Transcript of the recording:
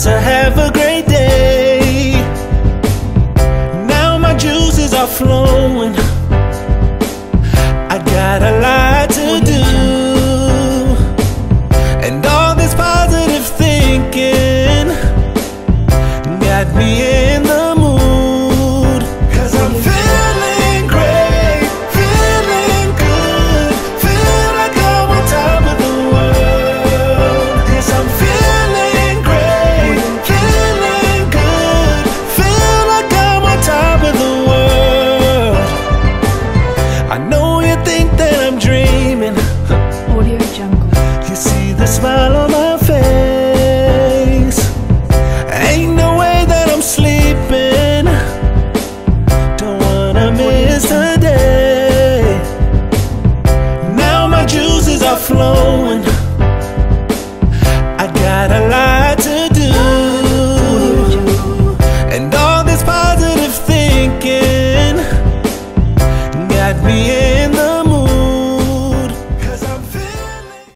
to have a great day. Now my juices are flowing. I got a lot to do, and all this positive thinking got me in the mood. 'Cause I'm feeling great, feeling good, feel like I'm on top of the world. Yes, I'm feeling great, feeling good, feel like I'm on top of the world. I know you think that I'm dreaming. Audio Jungle. You see the smile on my face. Ain't no way that I'm sleeping. Don't wanna miss a day. Now my juices are flowing. I got a